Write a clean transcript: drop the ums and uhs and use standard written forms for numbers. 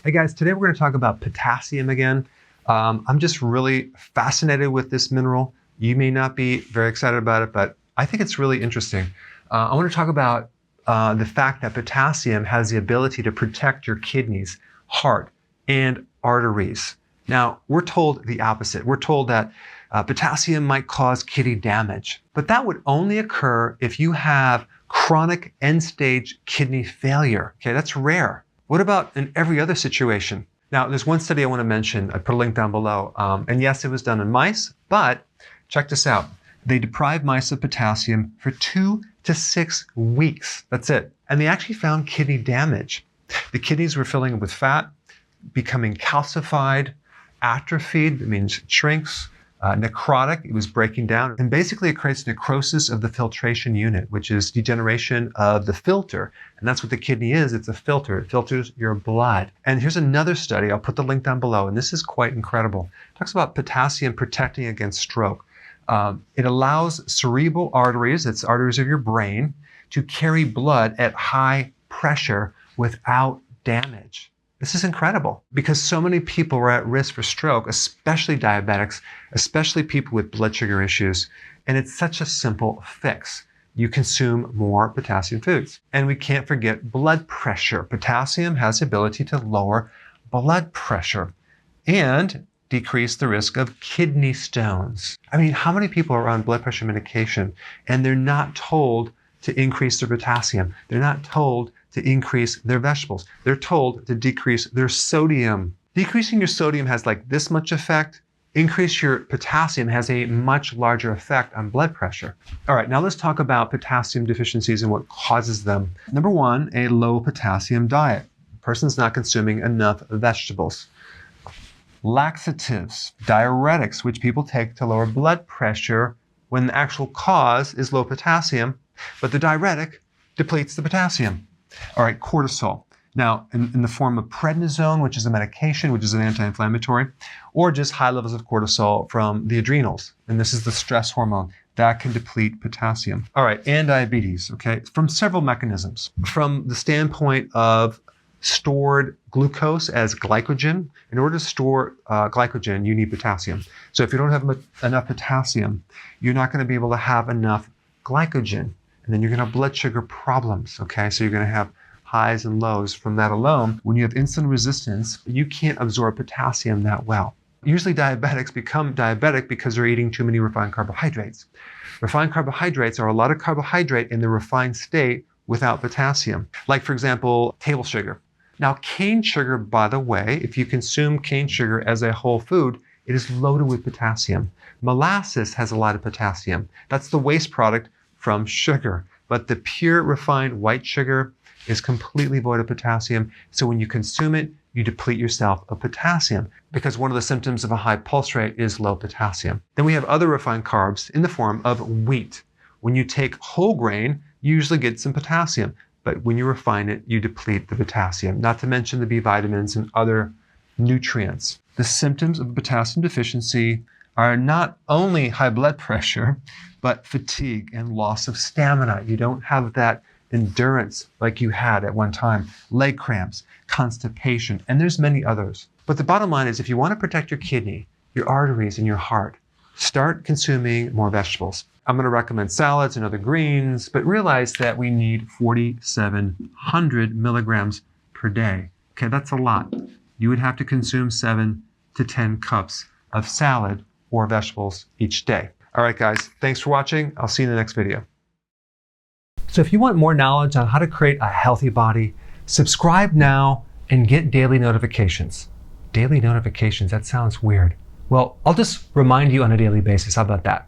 Hey guys, today we're going to talk about potassium again. I'm just really fascinated with this mineral. You may not be very excited about it, but I think it's really interesting. I want to talk about the fact that potassium has the ability to protect your kidneys, heart, and arteries. Now, we're told the opposite. We're told that potassium might cause kidney damage, but that would only occur if you have chronic end-stage kidney failure. Okay, that's rare. What about in every other situation? Now, there's one study I want to mention. I put a link down below. And yes, it was done in mice, but check this out. They deprived mice of potassium for 2 to 6 weeks. That's it. And they actually found kidney damage. The kidneys were filling up with fat, becoming calcified, atrophied, that means shrinks, necrotic, it was breaking down. And basically it creates necrosis of the filtration unit, which is degeneration of the filter. And that's what the kidney is. It's a filter. It filters your blood. And here's another study. I'll put the link down below. And this is quite incredible. It talks about potassium protecting against stroke. It allows cerebral arteries, that's arteries of your brain, to carry blood at high pressure without damage. This is incredible because so many people are at risk for stroke, especially diabetics, especially people with blood sugar issues. And it's such a simple fix. You consume more potassium foods. And we can't forget blood pressure. Potassium has the ability to lower blood pressure and decrease the risk of kidney stones. I mean, how many people are on blood pressure medication and they're not told to increase their potassium? They're not told to increase their vegetables. They're told to decrease their sodium. Decreasing your sodium has like this much effect. Increase your potassium has a much larger effect on blood pressure. All right, now let's talk about potassium deficiencies and what causes them. Number one, a low potassium diet. The person's not consuming enough vegetables. Laxatives, diuretics, which people take to lower blood pressure when the actual cause is low potassium, but the diuretic depletes the potassium. All right, cortisol. Now, in the form of prednisone, which is a medication, which is an anti-inflammatory, or just high levels of cortisol from the adrenals. And this is the stress hormone that can deplete potassium. All right, and diabetes, okay, from several mechanisms. From the standpoint of stored glucose as glycogen. In order to store glycogen, you need potassium. So if you don't have enough potassium, you're not going to be able to have enough glycogen. And then you're going to have blood sugar problems, okay? So you're going to have highs and lows from that alone. When you have insulin resistance, you can't absorb potassium that well. Usually diabetics become diabetic because they're eating too many refined carbohydrates. Refined carbohydrates are a lot of carbohydrate in the refined state without potassium. Like, for example, table sugar. Now, cane sugar, by the way, if you consume cane sugar as a whole food, it is loaded with potassium. Molasses has a lot of potassium. That's the waste product from sugar. But the pure refined white sugar is completely void of potassium. So when you consume it, you deplete yourself of potassium because one of the symptoms of a high pulse rate is low potassium. Then we have other refined carbs in the form of wheat. When you take whole grain, you usually get some potassium. But when you refine it, you deplete the potassium, not to mention the B vitamins and other nutrients. The symptoms of potassium deficiency are not only high blood pressure, but fatigue and loss of stamina. You don't have that endurance like you had at one time. Leg cramps, constipation, and there's many others. But the bottom line is if you want to protect your kidney, your arteries, and your heart, start consuming more vegetables. I'm going to recommend salads and other greens, but realize that we need 4,700 milligrams per day. Okay, that's a lot. You would have to consume 7 to 10 cups of salad or vegetables each day. All right, guys, thanks for watching. I'll see you in the next video. So if you want more knowledge on how to create a healthy body, subscribe now and get daily notifications. Daily notifications, that sounds weird. Well, I'll just remind you on a daily basis. How about that?